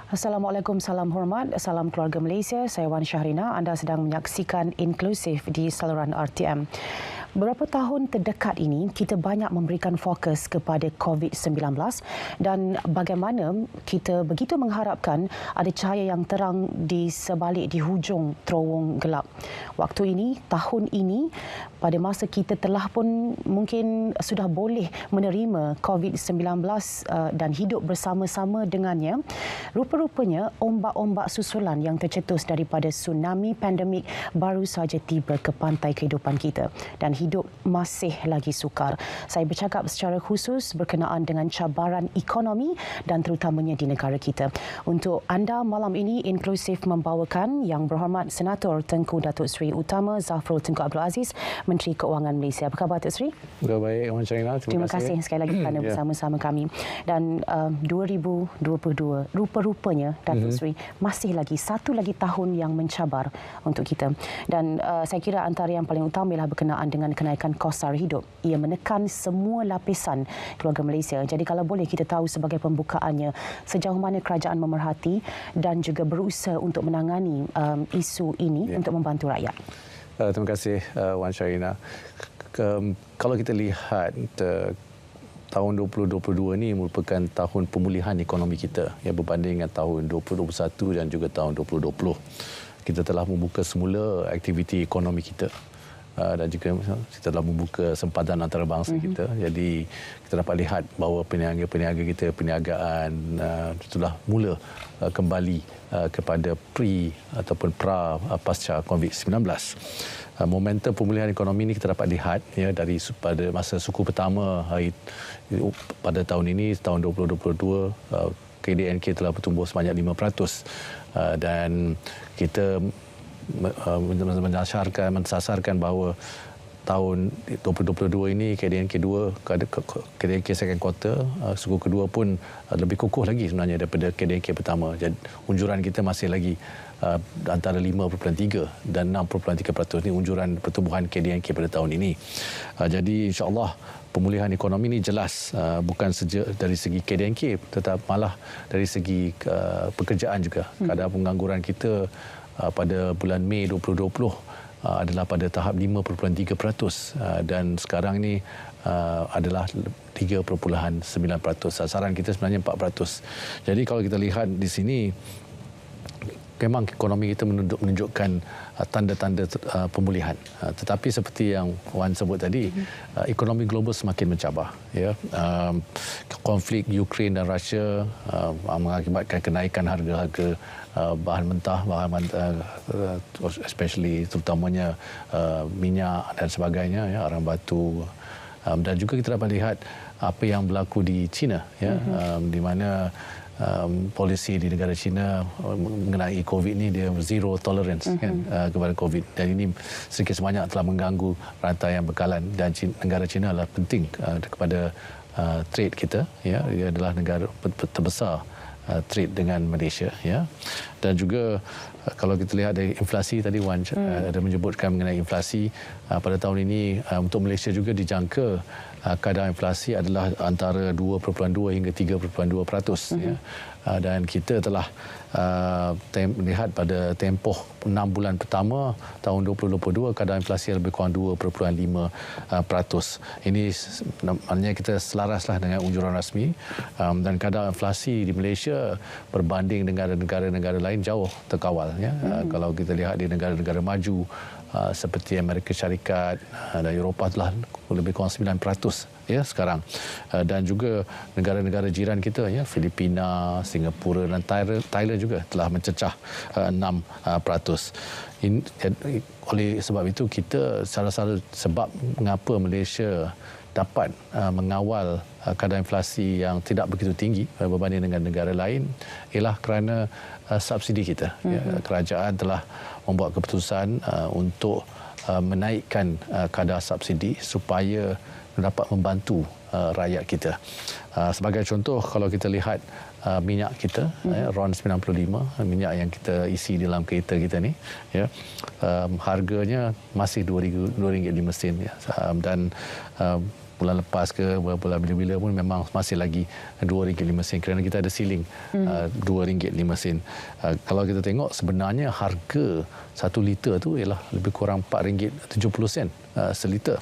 Assalamualaikum, salam hormat, salam keluarga Malaysia. Saya Wan Syahrina. Anda sedang menyaksikan Inklusif di saluran RTM. Beberapa tahun terdekat ini, kita banyak memberikan fokus kepada COVID-19 dan bagaimana kita begitu mengharapkan ada cahaya yang terang di sebalik di hujung terowong gelap. Waktu ini, tahun ini, pada masa kita telah pun mungkin sudah boleh menerima COVID-19 dan hidup bersama-sama dengannya, rupa-rupanya ombak-ombak susulan yang tercetus daripada tsunami pandemik baru saja tiba ke pantai kehidupan kita dan hidup masih lagi sukar. Saya bercakap secara khusus berkenaan dengan cabaran ekonomi dan terutamanya di negara kita. Untuk anda malam ini, Inklusif membawakan Yang Berhormat Senator Tengku Datuk Seri Utama Zafrul Tunku Abdul Aziz, Menteri Keuangan Malaysia. Apa khabar, Datuk Seri? Baik, Wan Syahrina. Terima kasih sekali lagi kerana bersama-sama kami. Dan 2022, rupa-rupanya, Datuk Seri, masih lagi satu lagi tahun yang mencabar untuk kita. Dan saya kira antara yang paling utama ialah berkenaan dengan kenaikan kos sara hidup. Ia menekan semua lapisan keluarga Malaysia. Jadi kalau boleh kita tahu sebagai pembukaannya, sejauh mana kerajaan memerhati dan juga berusaha untuk menangani isu ini untuk membantu rakyat. Terima kasih, Wan Syahrina. Kalau kita lihat tahun 2022 ini merupakan tahun pemulihan ekonomi kita ya, berbanding dengan tahun 2021 dan juga tahun 2020. Kita telah membuka semula aktiviti ekonomi kita dan juga kita telah membuka sempadan antarabangsa kita. Jadi kita dapat lihat bahawa peniaga-peniaga kita, perniagaan telah mula kembali kepada pre ataupun pra pasca COVID-19. Momentum pemulihan ekonomi ini kita dapat lihat ya dari pada masa suku pertama pada tahun ini, tahun 2022, KDNK telah bertumbuh sebanyak 5%, dan kita mensasarkan bahawa tahun 2022 ini KDNK 2, KDNK second quarter, suku kedua pun lebih kukuh lagi sebenarnya daripada KDNK pertama. Jadi unjuran kita masih lagi antara 5.3 dan 6.3% ini unjuran pertumbuhan KDNK pada tahun ini. Jadi insya-Allah pemulihan ekonomi ini jelas bukan saja dari segi KDNK tetapi malah dari segi pekerjaan juga. Kadar pengangguran kita pada bulan Mei 2020 adalah pada tahap 5.3%, dan sekarang ini adalah 3.9%. Sasaran kita sebenarnya 4%. Jadi kalau kita lihat di sini, memang ekonomi kita menunjukkan tanda-tanda pemulihan. Tetapi seperti yang Wan sebut tadi, ekonomi global semakin mencabar. Ya. Konflik Ukraine dan Rusia mengakibatkan kenaikan harga-harga bahan mentah, especially terutamanya minyak dan sebagainya, ya, arang batu. Dan juga kita dapat lihat apa yang berlaku di China, ya, di mana polisi di negara China mengenai COVID ni dia zero tolerance kan, kepada COVID, dan ini sedikit sebanyak telah mengganggu rantai yang bekalan, dan negara China adalah penting kepada trade kita, ya, ia adalah negara terbesar trade dengan Malaysia, ya. Dan juga kalau kita lihat dari inflasi tadi, Wan ada menyebutkan mengenai inflasi pada tahun ini, untuk Malaysia juga dijangka kadar inflasi adalah antara 2.2 hingga 3.2%, ya. Dan kita telah melihat pada tempoh 6 bulan pertama tahun 2022 kadar inflasi lebih kurang 2.5%. Ini maknanya kita selaraslah dengan unjuran rasmi, dan kadar inflasi di Malaysia berbanding dengan negara-negara lain jauh terkawal, ya. Kalau kita lihat di negara-negara maju seperti Amerika Syarikat dan Eropah telah lebih kurang 9%, ya, sekarang. Dan juga negara-negara jiran kita, ya, Filipina, Singapura dan Thailand juga telah mencecah 6%. Oleh sebab itu, kita salah satu sebab mengapa Malaysia dapat mengawal kadar inflasi yang tidak begitu tinggi berbanding dengan negara lain ialah kerana subsidi kita. Ya, kerajaan telah membuat keputusan untuk menaikkan kadar subsidi supaya dapat membantu rakyat kita. Sebagai contoh, kalau kita lihat minyak kita, RON 95, minyak yang kita isi dalam kereta kita ni, ya, harganya masih RM2.05, ya. Dan bulan lepas ke bulan bila-bila pun memang masih lagi RM2.5 kerana kita ada ceiling RM2.5. Kalau kita tengok sebenarnya harga 1 liter tu ialah lebih kurang RM4.70 seliter.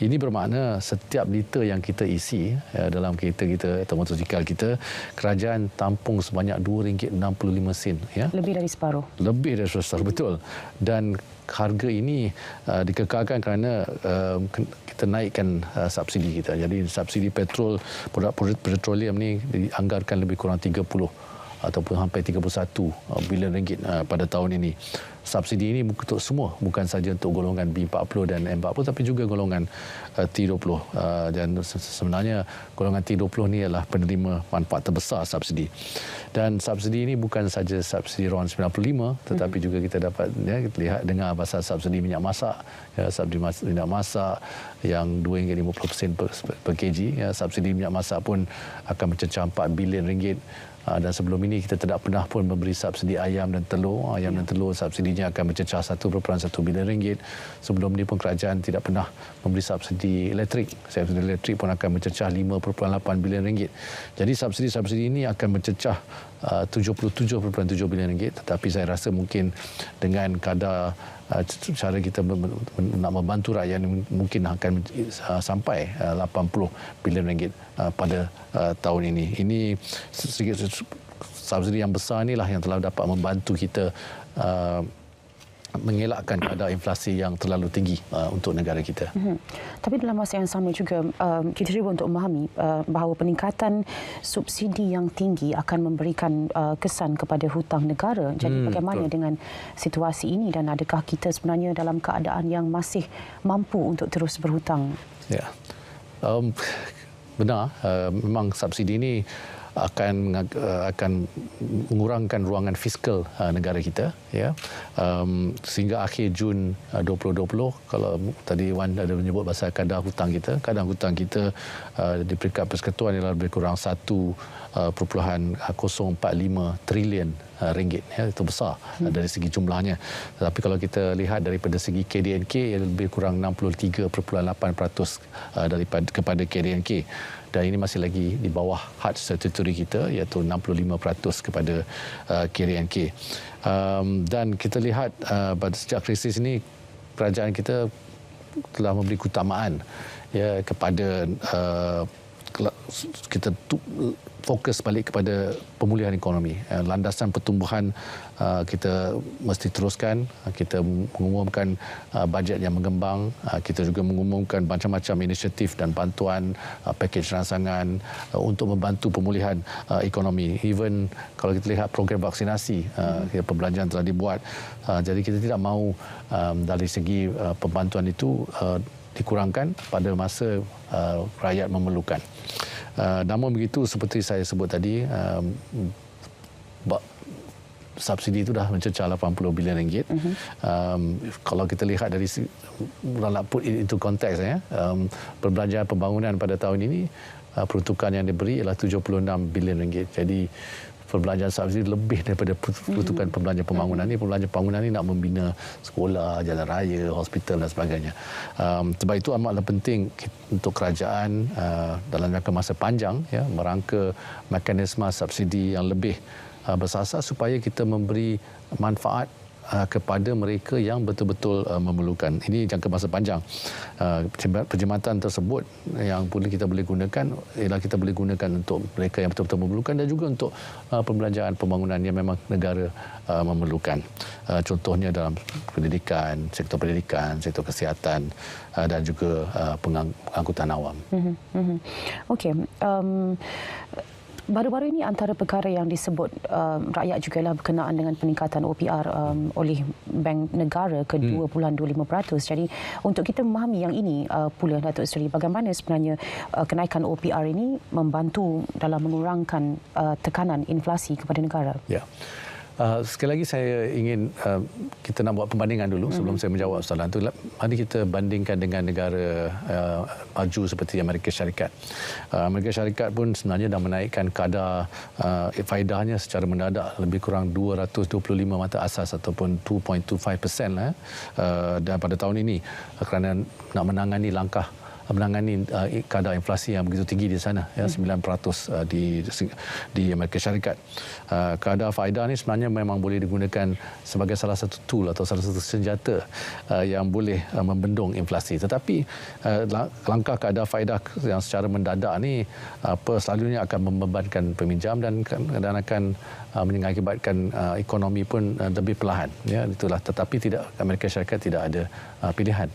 Ini bermakna setiap liter yang kita isi dalam kereta kita atau motosikal kita, kerajaan tampung sebanyak RM2.65 ya. Lebih dari separuh. Lebih dari separuh, betul. Dan harga ini dikekalkan kerana kita naikkan subsidi kita. Jadi subsidi petrol, produk petroleum ni dianggarkan lebih kurang 30 ataupun hampir 31 bilion ringgit pada tahun ini. Subsidi ini untuk semua, bukan saja untuk golongan B40 dan M40 tapi juga golongan T20. Dan sebenarnya golongan T20 ni adalah penerima manfaat terbesar subsidi. Dan subsidi ini bukan saja subsidi RON 95 tetapi juga kita dapat kita lihat dengar pasal subsidi minyak masak, subsidi minyak masak yang RM2.50 per kg. Subsidi minyak masak pun akan mencecah 4 bilion ringgit. Dan sebelum ini kita tidak pernah pun memberi subsidi ayam dan telur. Ayam dan telur subsidinya akan mencecah 1.1 bilion ringgit. Sebelum ini pun kerajaan tidak pernah memberi subsidi elektrik. Subsidi elektrik pun akan mencecah 5.8 bilion ringgit. Jadi subsidi-subsidi ini akan mencecah 77.7 bilion ringgit. Tetapi saya rasa mungkin dengan kadar cara kita nak membantu rakyat mungkin akan sampai 80 bilion ringgit pada tahun ini. Ini subsidi yang besar inilah yang telah dapat membantu kita mengelakkan kadar inflasi yang terlalu tinggi untuk negara kita. Tapi dalam masa yang sama juga kita cuba untuk memahami bahawa peningkatan subsidi yang tinggi akan memberikan kesan kepada hutang negara. Jadi bagaimana dengan situasi ini dan adakah kita sebenarnya dalam keadaan yang masih mampu untuk terus berhutang? Ya, benar. Memang subsidi ini akan mengurangkan ruangan fiskal negara kita ya, sehingga akhir Jun 2020. Kalau tadi Wan ada menyebut pasal kadar hutang kita di peringkat persekutuan ialah lebih kurang 1.045 trilion ringgit ya, itu besar dari segi jumlahnya. Tetapi kalau kita lihat daripada segi KDNK ia lebih kurang 63.8% kepada KDNK. Dan ini masih lagi di bawah had statutory kita iaitu 65% kepada KDNK. Dan kita lihat pada sejak krisis ini kerajaan kita telah memberi keutamaan ya kepada kita fokus balik kepada pemulihan ekonomi. Landasan pertumbuhan kita mesti teruskan. Kita mengumumkan bajet yang mengembang. Kita juga mengumumkan macam-macam inisiatif dan bantuan, pakej rangsangan untuk membantu pemulihan ekonomi. Even kalau kita lihat program vaksinasi, perbelanjaan telah dibuat. Jadi kita tidak mahu dari segi pembantuan itu dikurangkan pada masa rakyat memerlukan. Namun begitu, seperti saya sebut tadi, subsidi itu dah mencecah 80 bilion ringgit. Kalau kita lihat dari put into konteks perbelanjaan pembangunan pada tahun ini, peruntukan yang diberi ialah 76 bilion ringgit. Jadi perbelanjaan subsidi lebih daripada peruntukan perbelanjaan pembangunan ini. Perbelanjaan pembangunan ini nak membina sekolah, jalan raya, hospital dan sebagainya. Sebab itu amatlah penting untuk kerajaan dalam jangka masa panjang ya, merangka mekanisme subsidi yang lebih bersasar supaya kita memberi manfaat kepada mereka yang betul-betul memerlukan. Ini jangka masa panjang. Perkhidmatan tersebut yang kita boleh gunakan ialah kita boleh gunakan untuk mereka yang betul-betul memerlukan dan juga untuk pembelanjaan pembangunan yang memang negara memerlukan. Contohnya dalam pendidikan, sektor kesihatan dan juga pengangkutan awam. Okey. Baru-baru ini antara perkara yang disebut rakyat juga lah berkenaan dengan peningkatan OPR oleh Bank Negara ke 2.25%. Jadi untuk kita memahami yang ini pula, Datuk Seri, bagaimana sebenarnya kenaikan OPR ini membantu dalam mengurangkan tekanan inflasi kepada negara? Ya. Sekali lagi saya ingin kita nak buat pembandingan dulu sebelum saya menjawab soalan itu. Mari kita bandingkan dengan negara maju seperti Amerika Syarikat. Amerika Syarikat pun sebenarnya dah menaikkan kadar faedahnya secara mendadak lebih kurang 225 mata asas ataupun 2.25% dan pada tahun ini kerana nak menangani langkah menangani kadar inflasi yang begitu tinggi di sana, ya, 9% di Amerika Syarikat. Kadar faedah ni sebenarnya memang boleh digunakan sebagai salah satu tool atau salah satu senjata yang boleh membendung inflasi. Tetapi langkah kadar faedah yang secara mendadak ni selalunya akan membebankan peminjam dan akan mengakibatkan ekonomi pun lebih perlahan, ya, itulah. Tetapi Amerika Syarikat tidak ada pilihan.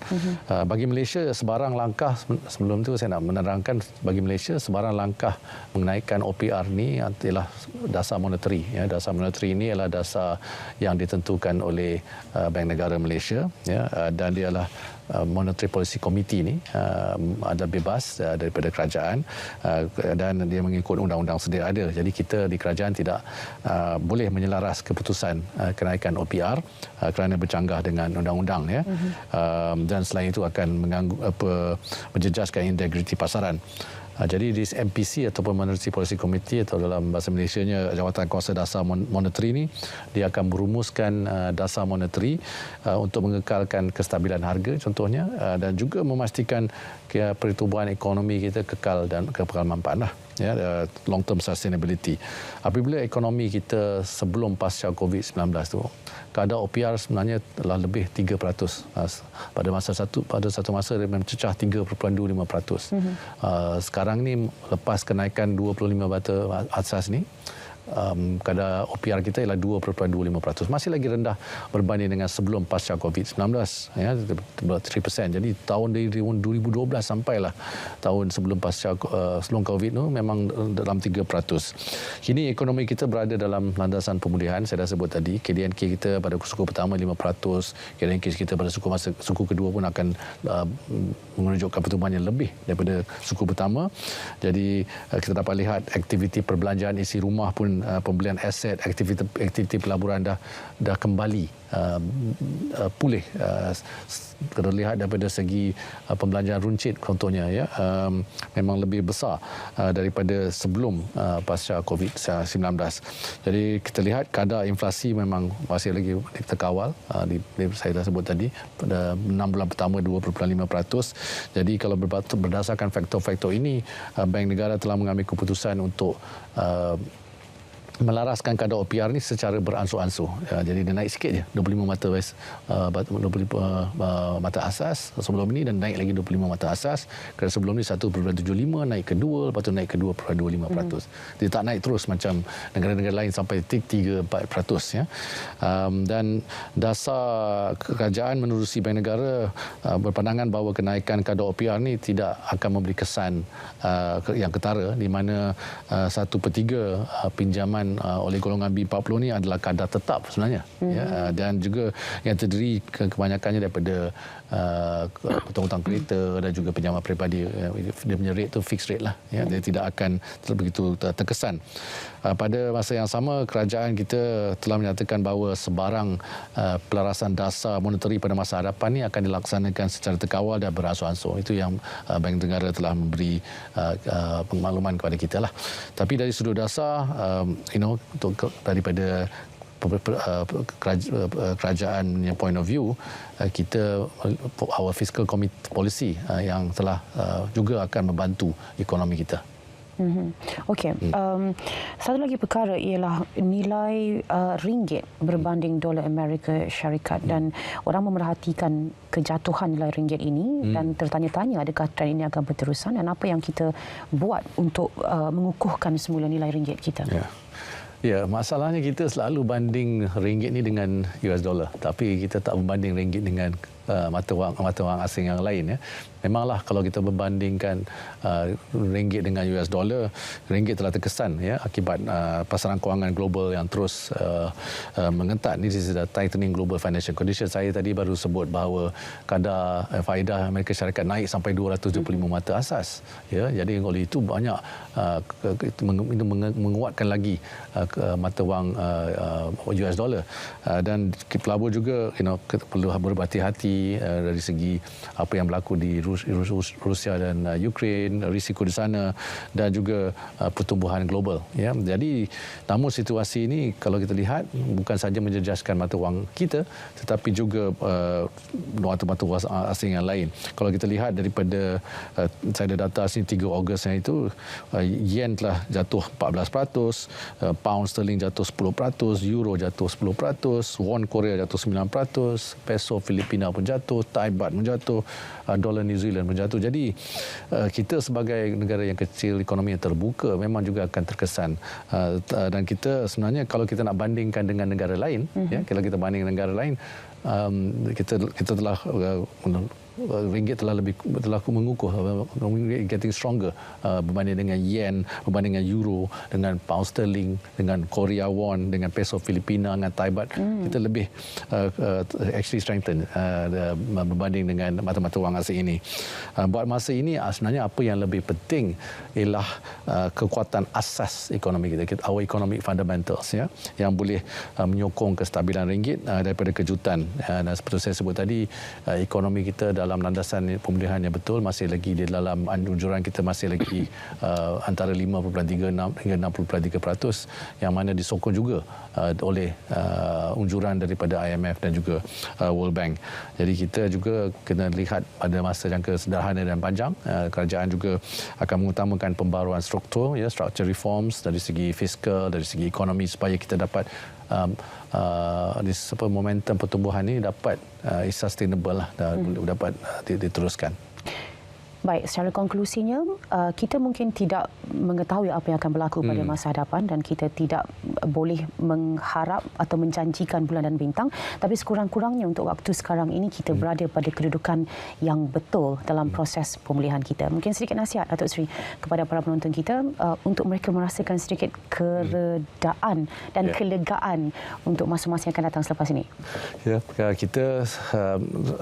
Bagi Malaysia, sebarang langkah, sebelum tu saya nak menerangkan, bagi Malaysia sebarang langkah menaikkan OPR ni adalah dasar monetary, ya. Dasar monetary ini adalah dasar yang ditentukan oleh Bank Negara Malaysia, ya, dan dia adalah Monetary Policy Committee ni ada bebas daripada kerajaan dan dia mengikut undang-undang sedia ada. Jadi kita di kerajaan tidak boleh menyelaras keputusan kenaikan OPR kerana bercanggah dengan undang-undang, ya. Dan selain itu akan mengganggu menjejaskan integriti pasaran. Jadi di MPC ataupun Monetary Policy Committee atau dalam bahasa Malaysianya Jawatan Kuasa Dasar Monetary ni, dia akan merumuskan dasar monetary untuk mengekalkan kestabilan harga contohnya, dan juga memastikan pertumbuhan ekonomi kita kekal dan kekal manfaat lah, ya, long term sustainability. Apabila ekonomi kita sebelum pasca COVID-19 tu, kadar OPR sebenarnya telah lebih 3%. Pada satu masa dia mencecah 3.25%. Sekarang ni lepas kenaikan 25 bata asas ni, kadar OPR kita ialah 2.25%. Masih lagi rendah berbanding dengan sebelum pasca COVID-19, ya, 3%. Jadi tahun dari 2012 sampailah tahun sebelum pasca sebelum COVID tu memang dalam 3%. Kini ekonomi kita berada dalam landasan pemulihan. Saya dah sebut tadi, KDNK kita pada suku pertama 5%, KDNK kita pada suku kedua pun akan menunjukkan pertumbuhan yang lebih daripada suku pertama. Jadi kita dapat lihat aktiviti perbelanjaan isi rumah pun, pembelian aset, aktiviti pelaburan dah kembali pulih. Terlihat daripada segi pembelanjaan runcit contohnya, ya, memang lebih besar daripada sebelum pasca COVID-19. Jadi kita lihat kadar inflasi memang masih lagi kita kawal, saya dah sebut tadi pada 6 bulan pertama 2.5%. Jadi kalau berdasarkan faktor-faktor ini, Bank Negara telah mengambil keputusan untuk melaraskan kadar OPR ni secara beransur-ansur. Jadi dia naik sikit je, 25 mata asas sebelum ini, dan naik lagi 25 mata asas. Kerana sebelum ni 1.75 naik ke 2, lepas tu naik ke 2.25%. Dia tak naik terus macam negara-negara lain sampai 3-4%, ya. Dan dasar kerajaan menerusi Bank Negara berpandangan bahawa kenaikan kadar OPR ni tidak akan memberi kesan yang ketara, di mana 1/3 pinjaman oleh golongan B40 ni adalah kadar tetap sebenarnya, ya, dan juga yang terdiri kebanyakannya daripada hutang-hutang kereta dan juga pinjaman peribadi. Dia punya rate tu fixed rate lah, ya. Dia tidak akan begitu terkesan. Pada masa yang sama, kerajaan kita telah menyatakan bahawa sebarang pelarasan dasar monetary pada masa hadapan ni akan dilaksanakan secara terkawal dan beransur-ansur. Itu yang Bank Negara telah memberi pengmakluman kepada kita lah. Tapi dari sudut dasar, untuk daripada kerajaan punya point of view, kita our fiscal policy yang telah juga akan membantu ekonomi kita. Okey. Satu lagi perkara ialah nilai ringgit berbanding dolar Amerika Syarikat, dan orang memerhatikan kejatuhan nilai ringgit ini dan tertanya-tanya adakah trend ini akan berterusan, dan apa yang kita buat untuk mengukuhkan semula nilai ringgit kita. Ya, masalahnya kita selalu banding ringgit ni dengan US dollar, tapi kita tak membanding ringgit dengan mata wang asing yang lain, ya. Memanglah kalau kita berbandingkan ringgit dengan US dollar, ringgit telah terkesan, ya, akibat pasaran kewangan global yang terus mengentat. This is the tightening global financial condition. Saya tadi baru sebut bahawa kadar faedah Amerika Syarikat naik sampai 275 mata asas, ya. Jadi oleh itu banyak menguatkan lagi mata wang US dollar, dan pelabur juga perlu berhati-hati lagi dari segi apa yang berlaku di Rusia dan Ukraine, risiko di sana dan juga pertumbuhan global. Ya. Jadi namun situasi ini kalau kita lihat bukan saja menjejaskan mata wang kita tetapi juga mata wang asing yang lain. Kalau kita lihat daripada saya ada data sini 3 Ogos yang itu yen telah jatuh 14%, pound sterling jatuh 10%, euro jatuh 10%, won Korea jatuh 9%, peso Filipina pun jatuh, Thai baht pun jatuh, dolar New Zealand pun jatuh. Jadi kita sebagai negara yang kecil, ekonomi yang terbuka memang juga akan terkesan. Dan kita sebenarnya kalau kita nak bandingkan dengan negara lain, ya, kalau kita banding dengan negara lain, kita telah ringgit telah mengukuh, getting stronger berbanding dengan yen, berbanding dengan euro, dengan pound sterling, dengan Korea won, dengan peso Filipina, dengan Thai baht. Kita lebih actually strengthen berbanding dengan mata-mata wang asing ini. Buat masa ini sebenarnya apa yang lebih penting ialah kekuatan asas ekonomi kita, our economic fundamentals, ya, yang boleh menyokong kestabilan ringgit daripada kejutan. Dan seperti saya sebut tadi, ekonomi kita dalam landasan pemulihan yang betul, masih lagi di dalam anjuran kita masih lagi antara 5.36 hingga 6.3%, yang mana disokong juga oleh unjuran daripada IMF dan juga World Bank. Jadi kita juga kena lihat pada masa jangka sederhana dan panjang, kerajaan juga akan mengutamakan pembaruan struktur, ya, structure reforms dari segi fiskal, dari segi ekonomi supaya kita dapat momentum pertumbuhan ini dapat sustainable lah, dapat diteruskan. Baik, secara konklusinya, kita mungkin tidak mengetahui apa yang akan berlaku pada masa hadapan dan kita tidak boleh mengharap atau menjanjikan bulan dan bintang, tapi sekurang-kurangnya untuk waktu sekarang ini kita berada pada kedudukan yang betul dalam proses pemulihan kita. Mungkin sedikit nasihat Datuk Seri kepada para penonton kita untuk mereka merasakan sedikit keredaan dan kelegaan untuk masa-masa yang akan datang selepas ini. Ya, kita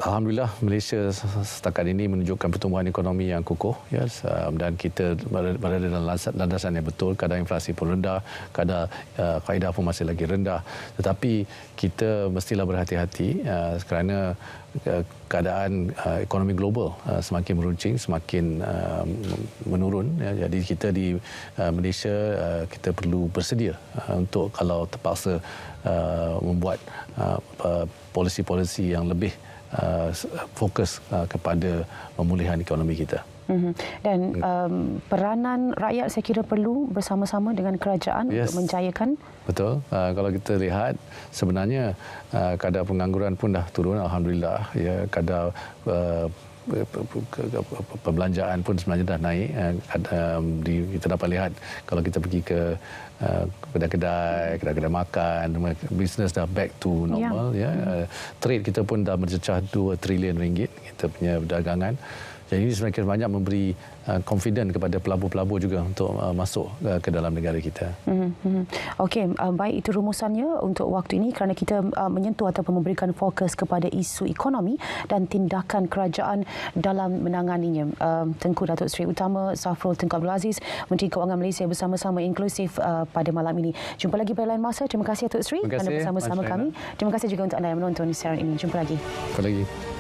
alhamdulillah Malaysia setakat ini menunjukkan pertumbuhan ekonomi yang kukuh, ya, dan kita berada dalam landasan yang betul. Kadar inflasi pun rendah, kadar kaedah pun masih lagi rendah, tetapi kita mestilah berhati-hati kerana keadaan ekonomi global semakin meruncing, semakin menurun, ya. Jadi kita di Malaysia kita perlu bersedia untuk kalau terpaksa membuat polisi-polisi yang lebih fokus kepada pemulihan ekonomi kita. Dan peranan rakyat saya kira perlu bersama-sama dengan kerajaan untuk menjayakan. Betul. Kalau kita lihat sebenarnya kadar pengangguran pun dah turun, alhamdulillah. Ya, kadar perbelanjaan pun sebenarnya dah naik. Kita dapat lihat kalau kita pergi ke kedai-kedai makan, bisnes dah back to normal. Ya. Trade kita pun dah mencecah 2 trilion ringgit, kita punya perdagangan. Jadi ini semakin banyak memberi confident kepada pelabur-pelabur juga untuk masuk ke dalam negara kita. Okey, baik, itu rumusannya untuk waktu ini kerana kita menyentuh ataupun memberikan fokus kepada isu ekonomi dan tindakan kerajaan dalam menanganinya. Tengku Datuk Seri Utama Zafrul Tunku Abdul Aziz, Menteri Kewangan Malaysia bersama-sama inklusif pada malam ini. Jumpa lagi pada lain masa. Terima kasih Datuk Seri kerana bersama-sama kami. Terima kasih juga untuk anda yang menonton siaran ini. Jumpa lagi. Jumpa lagi.